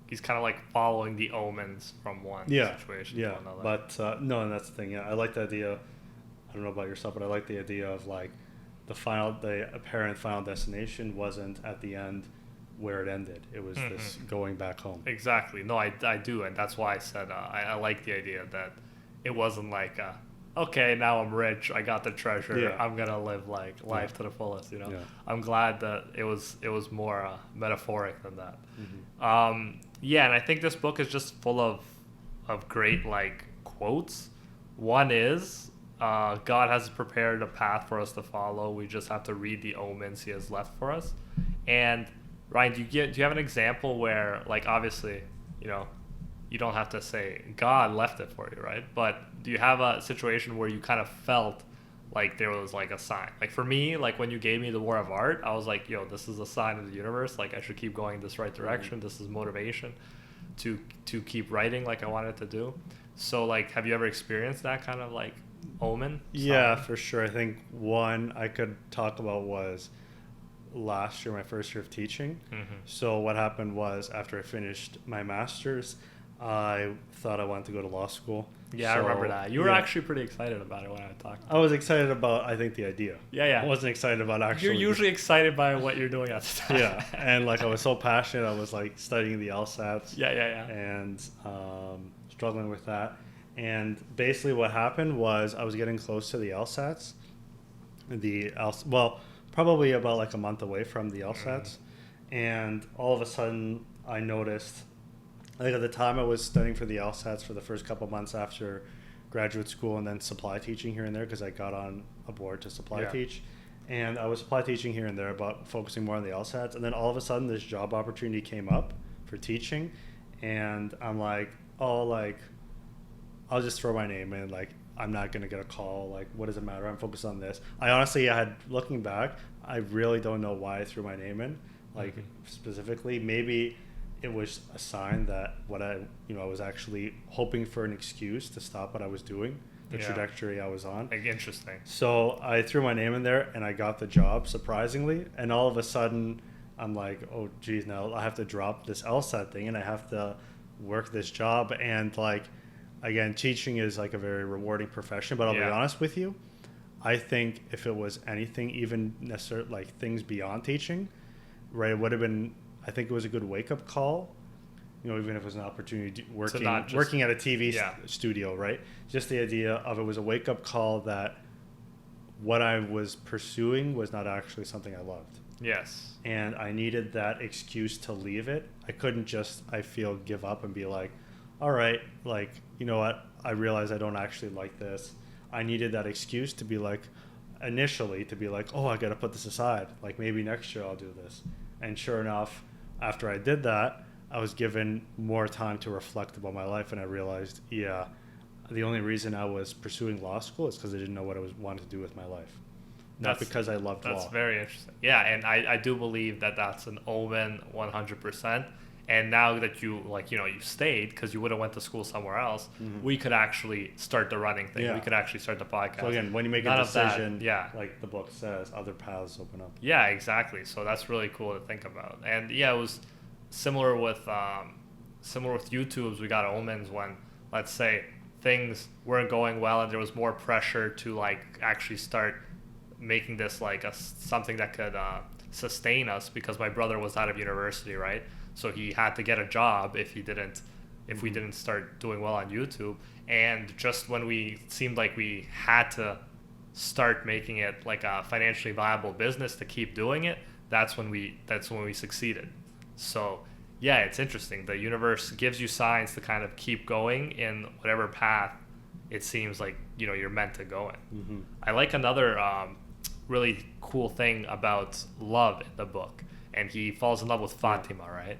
he's kind of following the omens from one situation to another. But no, and that's the thing. Yeah, I like the idea. I don't know about yourself, but I like the idea of the apparent final destination wasn't at the end where it ended. It was this going back home. Exactly. No, I do, and that's why I said I like the idea that it wasn't okay, now I'm rich, I got the treasure, I'm gonna live life to the fullest. I'm glad that it was more metaphoric than that. Yeah, and I think this book is just full of great quotes. One is God has prepared a path for us to follow. We just have to read the omens he has left for us. And Ryan, do you have an example where obviously you don't have to say God left it for you, right? But do you have a situation where you kind of felt like there was like a sign. Like for me, like when you gave me the War of Art, I was like, yo, this is a sign of the universe. Like I should keep going this right direction. This is motivation to keep writing like I wanted to do. So like, have you ever experienced that kind of like omen? Yeah, for sure. I think one I could talk about was last year, my first year of teaching. So what happened was after I finished my master's, I thought I wanted to go to law school. Yeah, so, I remember that. You were actually pretty excited about it when I talked. I was excited about, I think, the idea. Yeah. I wasn't excited about actually. You're usually excited by what you're doing at the time. Yeah, and like I was so passionate. I was like studying the LSATs. Yeah. And struggling with that. And basically what happened was I was getting close to the LSATs. Well, probably about like a month away from the LSATs. And all of a sudden I noticed, like at the time I was studying for the LSATs for the first couple months after graduate school and then supply teaching here and there because I got on a board to supply teach. And I was supply teaching here and there about focusing more on the LSATs. And then all of a sudden this job opportunity came up for teaching. And I'm like, oh, like, I'll just throw my name in. Like, I'm not going to get a call. Like, what does it matter? I'm focused on this. I honestly looking back, I really don't know why I threw my name in. Like, specifically, maybe it was a sign that I was actually hoping for an excuse to stop what I was doing, the trajectory I was on. Like, interesting. So I threw my name in there and I got the job, surprisingly. And all of a sudden, I'm like, oh, geez, now I have to drop this LSAT thing and I have to work this job. And like, again, teaching is like a very rewarding profession, but I'll be honest with you. I think if it was anything, even necessarily like things beyond teaching, right, it would have been, I think it was a good wake-up call, even if it was an opportunity working at a TV studio, right? Just the idea of it was a wake-up call that what I was pursuing was not actually something I loved. Yes. And I needed that excuse to leave it. I couldn't just, I feel, give up and be like, all right, like, you know what? I realize I don't actually like this. I needed that excuse to be like, initially, to be like, oh, I got to put this aside. Like, maybe next year I'll do this. And sure enough, after I did that, I was given more time to reflect about my life. And I realized, the only reason I was pursuing law school is because I didn't know what I wanted to do with my life. Not because I loved law. That's very interesting. Yeah, and I do believe that that's an omen 100%. And now that you you stayed because you would have went to school somewhere else, we could actually start the running thing. Yeah. We could actually start the podcast. So again, when you make a decision, like the book says, other paths open up. Yeah, exactly. So that's really cool to think about. And it was similar with YouTube's. We got omens when, let's say, things weren't going well and there was more pressure to like actually start making this like something that could sustain us because my brother was out of university, right? So he had to get a job if we didn't start doing well on YouTube. And just when we seemed like we had to start making it like a financially viable business to keep doing it, that's when we succeeded. So yeah, it's interesting. The universe gives you signs to kind of keep going in whatever path it seems like you're meant to go in. I like another really cool thing about love in the book. And he falls in love with Fatima, right?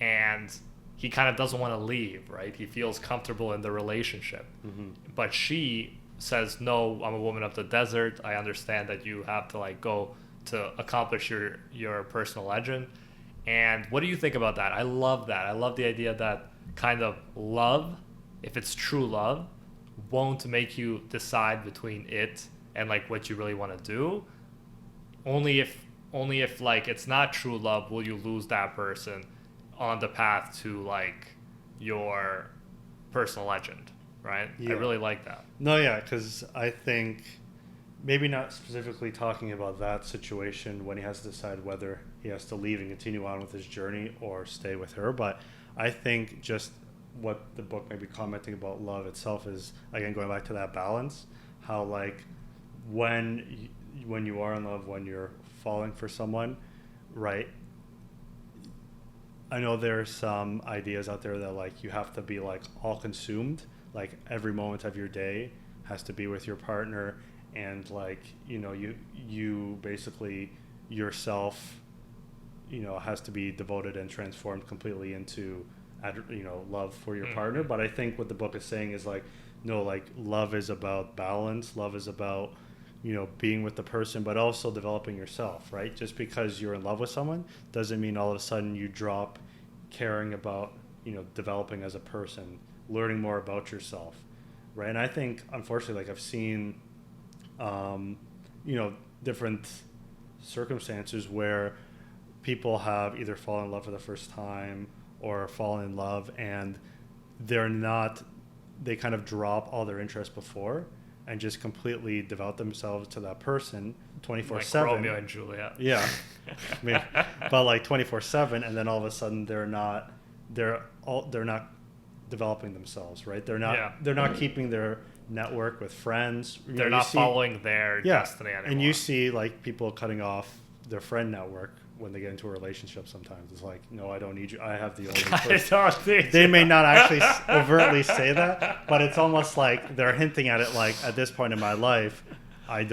And he kind of doesn't want to leave, right? He feels comfortable in the relationship. But she says, no, I'm a woman of the desert. I understand that you have to like go to accomplish your personal legend. And what do you think about that? I love that. I love the idea that kind of love, if it's true love, won't make you decide between it and like what you really want to do. Only if like it's not true love will you lose that person on the path to like your personal legend, right? I really like that. No, yeah, because I think maybe not specifically talking about that situation when he has to decide whether he has to leave and continue on with his journey or stay with her, but I think just what the book may be commenting about love itself is, again, going back to that balance, how like when you are in love, when you're falling for someone, right? I know there's some ideas out there that like you have to be like all consumed, like every moment of your day has to be with your partner, and like you basically yourself has to be devoted and transformed completely into love for your partner. But I think what the book is saying is like, no, like love is about balance. Love is about being with the person, but also developing yourself, right? Just because you're in love with someone doesn't mean all of a sudden you drop caring about, developing as a person, learning more about yourself, right? And I think, unfortunately, like I've seen, different circumstances where people have either fallen in love for the first time or fallen in love and they kind of drop all their interests before and just completely devote themselves to that person 24/7. Like Romeo and Juliet. Yeah. I mean, but like 24/7, and then all of a sudden they're not developing themselves, right? They're not keeping their network with friends. They're not following their destiny anymore. And you see like people cutting off their friend network when they get into a relationship. Sometimes it's like, no, I don't need you. I have the only person. They may not actually overtly say that, but it's almost like they're hinting at it, like, at this point in my life, I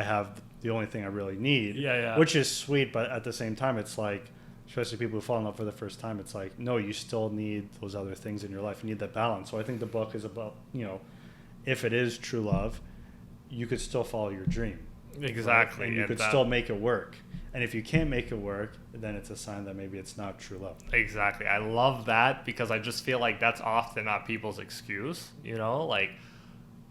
have the only thing I really need. Which is sweet, but at the same time, it's like, especially people who fall in love for the first time, it's like, no, you still need those other things in your life. You need that balance. So I think the book is about, if it is true love, you could still follow your dream. Exactly. Right? And you could still make it work. And if you can't make it work, then it's a sign that maybe it's not true love. Exactly. I love that because I just feel like that's often not people's excuse, like,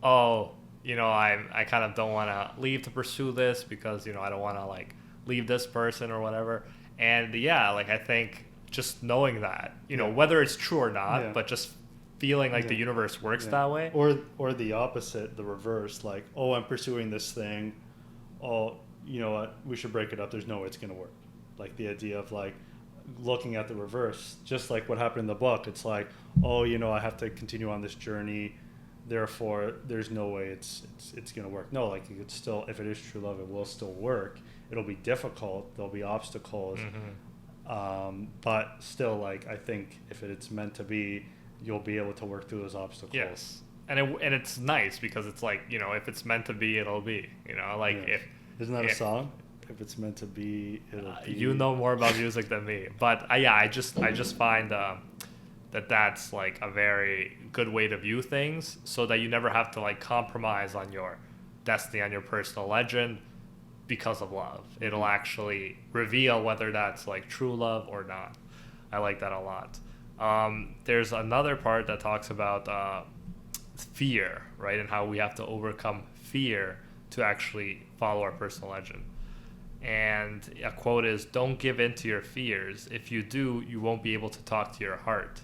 oh, I kind of don't want to leave to pursue this because, I don't want to like leave this person or whatever. And I think just knowing that, whether it's true or not, but just feeling like the universe works that way. Or the opposite, the reverse, like, oh, I'm pursuing this thing. Oh, you know what, we should break it up. There's no way it's going to work. Like the idea of like looking at the reverse, just like what happened in the book. It's like, oh, I have to continue on this journey. Therefore, there's no way it's going to work. No, like you could still, if it is true love, it will still work. It'll be difficult. There'll be obstacles. But still, like, I think if it's meant to be, you'll be able to work through those obstacles. Yes. And it's nice because it's like, if it's meant to be, it'll be, Isn't that a song? If it's meant to be, it'll be. You know more about music than me, but I just find that's like a very good way to view things, so that you never have to like compromise on your destiny, on your personal legend, because of love. It'll actually reveal whether that's like true love or not. I like that a lot. There's another part that talks about fear, right, and how we have to overcome fear to actually follow our personal legend. And a quote is, "Don't give in to your fears. If you do, you won't be able to talk to your heart."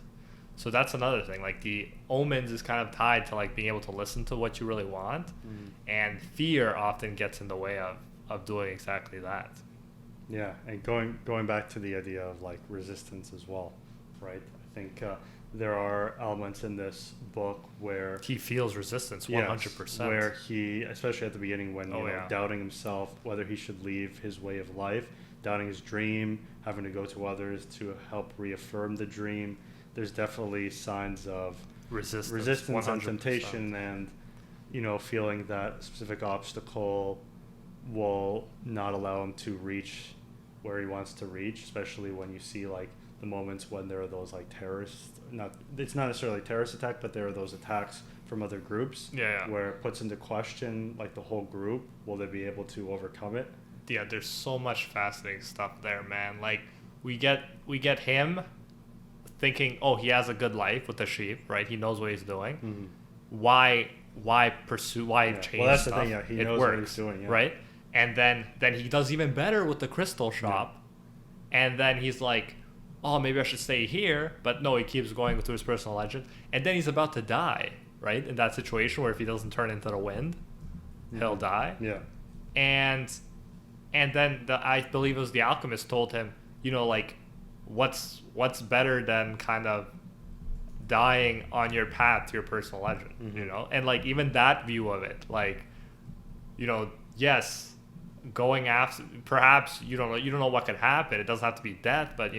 So that's another thing. Like the omens is kind of tied to like being able to listen to what you really want, and fear often gets in the way of doing exactly that. Yeah, and going back to the idea of like resistance as well, right? I think there are elements in this book where he feels resistance 100%. Where he, especially at the beginning when doubting himself, whether he should leave his way of life, doubting his dream, having to go to others to help reaffirm the dream. There's definitely signs of resistance 100%. And temptation, and feeling that specific obstacle will not allow him to reach where he wants to reach, especially when you see like the moments when there are those like it's not necessarily terrorist attack, but there are those attacks from other groups where it puts into question like the whole group. Will they be able to overcome it? Yeah, there's so much fascinating stuff there, man. Like we get him thinking, oh, he has a good life with the sheep, right? He knows what he's doing. Why pursue? Why change? Well, that's stuff? The thing. Yeah, he knows what he's doing. Yeah. Right? And then he does even better with the crystal shop, and then he's like, oh, maybe I should stay here. But no, he keeps going through his personal legend. And then he's about to die, right? In that situation where if he doesn't turn into the wind, he'll die. Yeah. And then I believe it was the Alchemist told him, like, what's better than kind of dying on your path to your personal legend, And like even that view of it, like, yes, going after, perhaps you don't know what could happen. It doesn't have to be death, but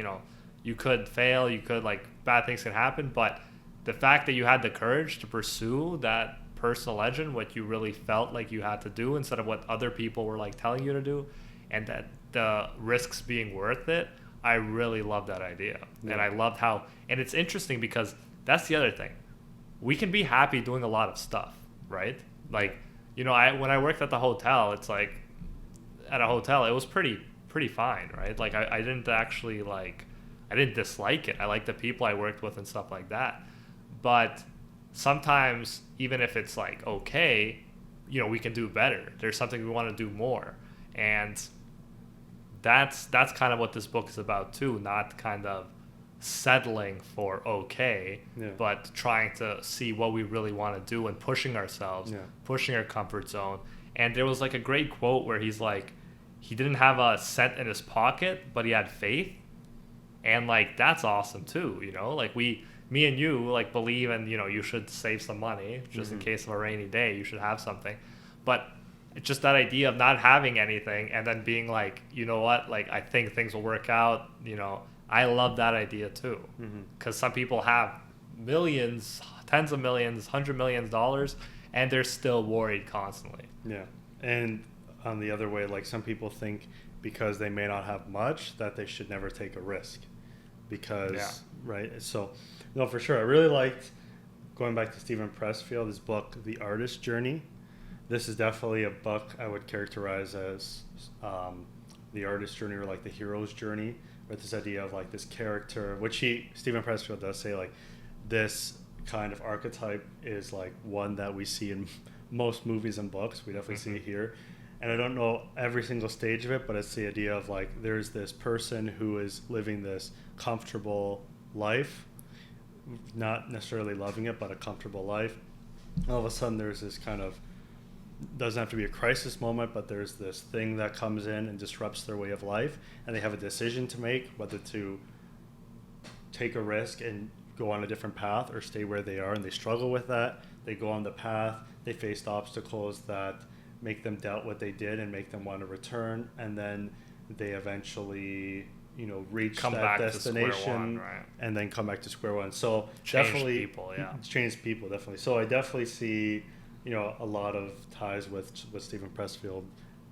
you could fail, you could like bad things can happen, but the fact that you had the courage to pursue that personal legend, what you really felt like you had to do instead of what other people were like telling you to do, and that the risks being worth it, I really love that idea. And I loved how, and it's interesting because that's the other thing. We can be happy doing a lot of stuff, right? Like You know, when I worked at the hotel, it's like at a hotel, it was pretty fine, right? Like I didn't actually like, I didn't dislike it. I liked the people I worked with and stuff like that. But sometimes, even if it's like okay, you know, we can do better. There's something we want to do more, and that's kind of what this book is about too. Not kind of settling for okay, Yeah. but trying to see what we really want to do and pushing ourselves, Yeah. pushing our comfort zone. And there was like a great quote where he's like, he didn't have a cent in his pocket, but he had faith. And like, that's awesome too, you know, like me and you like believe in, you know, you should save some money just in case of a rainy day, you should have something. But it's just that idea of not having anything and then being like, you know what, like, I think things will work out, you know. I love that idea too, because some people have millions, tens of millions, $100 million, and they're still worried constantly. Yeah. And on the other way, like some people think because they may not have much that they should never take a risk because, right? So, no, for sure. I really liked, going back to Stephen Pressfield's book, The Artist's Journey. This is definitely a book I would characterize as the artist's journey, or like the hero's journey, with this idea of like this character, which Stephen Pressfield does say, like, this kind of archetype is like one that we see in most movies and books. We definitely see it here. And I don't know every single stage of it, but it's the idea of like, there's this person who is living this comfortable life, not necessarily loving it, but a comfortable life. All of a sudden there's this kind of, doesn't have to be a crisis moment, but there's this thing that comes in and disrupts their way of life, and they have a decision to make, whether to take a risk and go on a different path or stay where they are, and they struggle with that. They go on the path, they faced obstacles that make them doubt what they did and make them want to return, and then they eventually, you know, reach that destination, right? And then come back to square one. So Change definitely people, yeah. Change people, definitely. So I definitely see, you know, a lot of ties with what Stephen Pressfield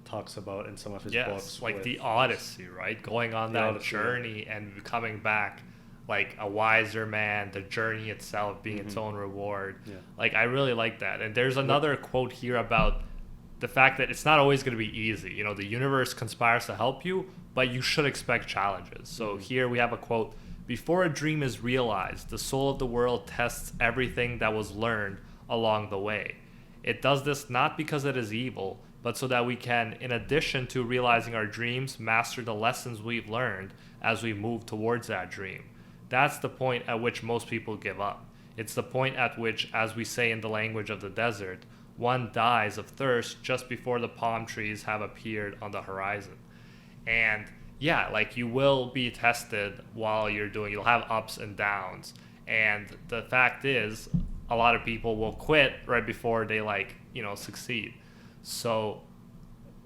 talks about in some of his books. Like the Odyssey, right? Going on that journey and coming back like a wiser man, the journey itself being its own reward. Yeah. Like, I really like that. And there's another quote here about the fact that it's not always going to be easy. You know, the universe conspires to help you, but you should expect challenges. So here we have a quote: "Before a dream is realized, the soul of the world tests everything that was learned along the way. It does this not because it is evil, but so that we can, in addition to realizing our dreams, master the lessons we've learned as we move towards that dream. That's the point at which most people give up. It's the point at which, as we say in the language of the desert, one dies of thirst just before the palm trees have appeared on the horizon." And yeah, like, you will be tested while you'll have ups and downs. And the fact is, a lot of people will quit right before they, like, you know, succeed. So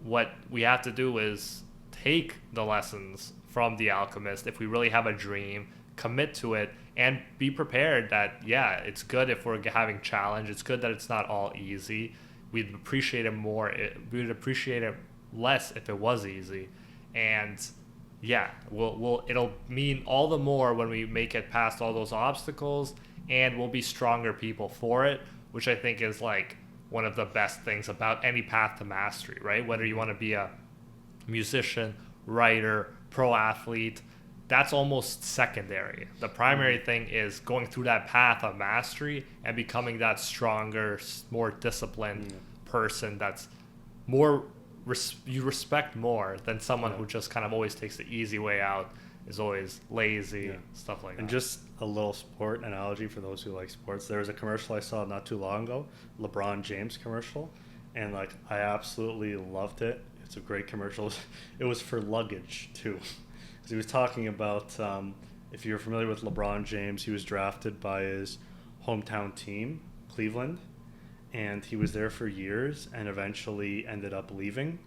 what we have to do is take the lessons from The Alchemist. If we really have a dream, commit to it, and be prepared that, yeah, it's good if we're having challenge. It's good that it's not all easy. We'd appreciate it more. We'd appreciate it less if it was easy. And yeah, it'll mean all the more when we make it past all those obstacles, and we'll be stronger people for it, which I think is like one of the best things about any path to mastery, right? Whether you want to be a musician, writer, pro athlete, that's almost secondary. The primary thing is going through that path of mastery and becoming that stronger, more disciplined person that's more, you respect more than someone who just kind of always takes the easy way out, is always lazy, stuff like that. And just a little sport analogy for those who like sports. There was a commercial I saw not too long ago, LeBron James commercial, and like, I absolutely loved it. It's a great commercial. It was for luggage too. Because he was talking about, if you're familiar with LeBron James, he was drafted by his hometown team, Cleveland, and he was there for years and eventually ended up leaving.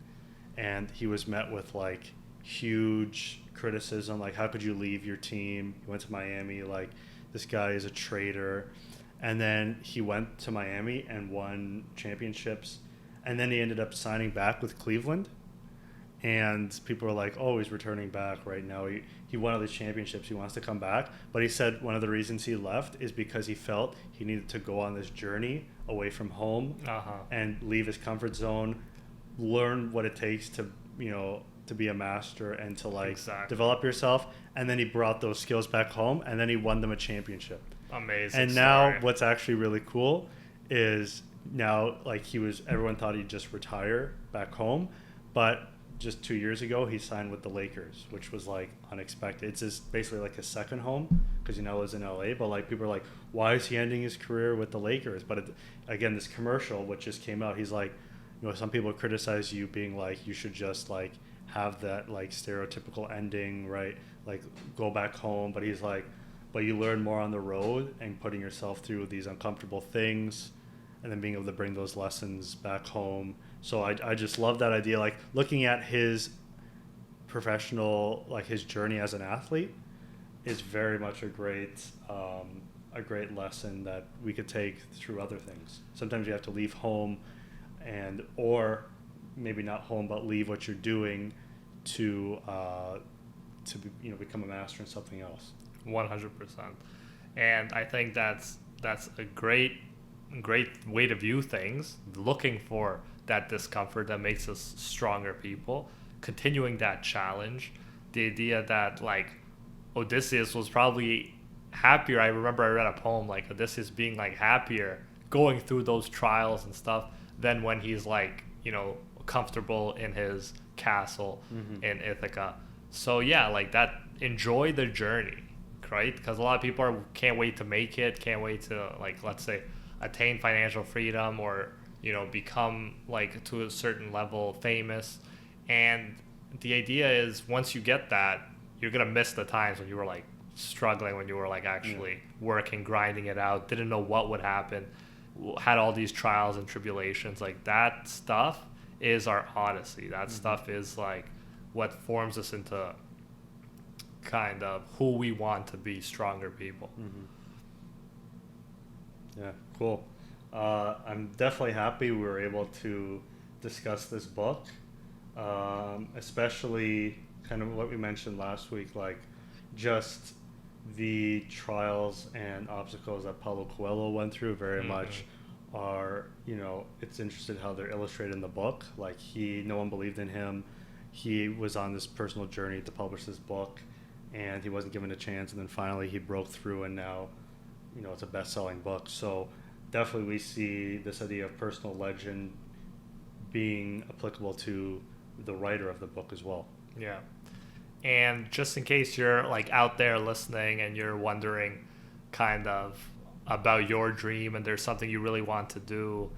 And he was met with like huge criticism, like, how could you leave your team? You went to Miami, like, this guy is a traitor. And then he went to Miami and won championships, and then he ended up signing back with Cleveland. And people are like, oh, he's returning back right now. he won all these championships. He wants to come back. But he said one of the reasons he left is because he felt he needed to go on this journey away from home and leave his comfort zone, learn what it takes to, to be a master and to develop yourself. And then he brought those skills back home, and then he won them a championship. Amazing. And now what's actually really cool is now everyone thought he'd just retire back home, but just 2 years ago he signed with the Lakers, which was unexpected. It's just basically his second home because he now lives in LA, but people are like, why is he ending his career with the Lakers? But again, this commercial which just came out, he's like, some people criticize you being you should just have that stereotypical ending, right? Go back home. But he's like, but you learn more on the road and putting yourself through these uncomfortable things and then being able to bring those lessons back home. So I just love that idea, looking at his professional, his journey as an athlete is very much a great lesson that we could take through other things. Sometimes you have to leave home or maybe not home, but leave what you're doing to become a master in something else. 100%. And I think that's a great way to view things, looking for that discomfort that makes us stronger people, continuing that challenge. The idea that Odysseus was probably happier. I remember I read a poem Odysseus being happier going through those trials and stuff than when he's comfortable in his castle in Ithaca. So yeah, that, enjoy the journey, right? Because a lot of people can't wait to make it, can't wait to let's say attain financial freedom or become to a certain level famous. And the idea is once you get that, you're gonna miss the times when you were struggling, when you were actually working, grinding it out, didn't know what would happen, had all these trials and tribulations. That stuff is our odyssey. That stuff is what forms us into kind of who we want to be, stronger people. Yeah, cool. I'm definitely happy we were able to discuss this book, especially kind of what we mentioned last week, just the trials and obstacles that Paulo Coelho went through very much are, it's interesting how they're illustrated in the book. No one believed in him. He was on this personal journey to publish this book, and he wasn't given a chance, and then finally he broke through, and now, it's a best-selling book. So definitely we see this idea of personal legend being applicable to the writer of the book as well. Yeah. And just in case you're out there listening and you're wondering kind of about your dream and there's something you really want to do,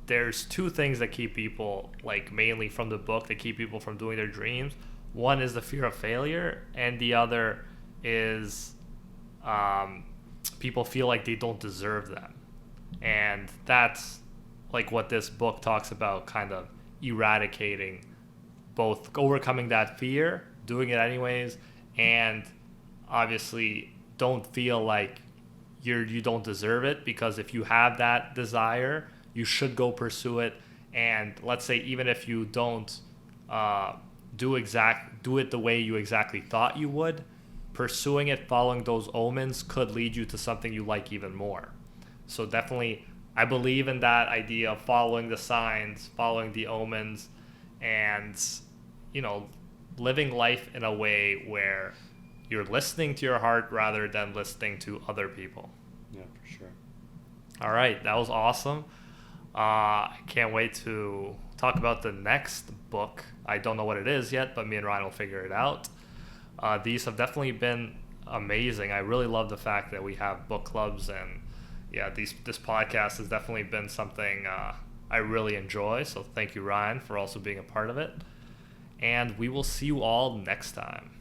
there's two things that keep people, mainly from the book, that keep people from doing their dreams. One is the fear of failure, and the other is people feel like they don't deserve them. And that's what this book talks about, kind of eradicating, both overcoming that fear, doing it anyways, and obviously don't feel like you don't deserve it, because if you have that desire, you should go pursue it. And let's say even if you don't do it the way you exactly thought you would, pursuing it, following those omens could lead you to something you like even more. So definitely, I believe in that idea of following the signs, following the omens, and living life in a way where you're listening to your heart rather than listening to other people. Yeah, for sure. All right, that was awesome. I can't wait to talk about the next book. I don't know what it is yet, but me and Ryan will figure it out. These have definitely been amazing. I really love the fact that we have book clubs, and this podcast has definitely been something I really enjoy. So thank you, Ryan, for also being a part of it. And we will see you all next time.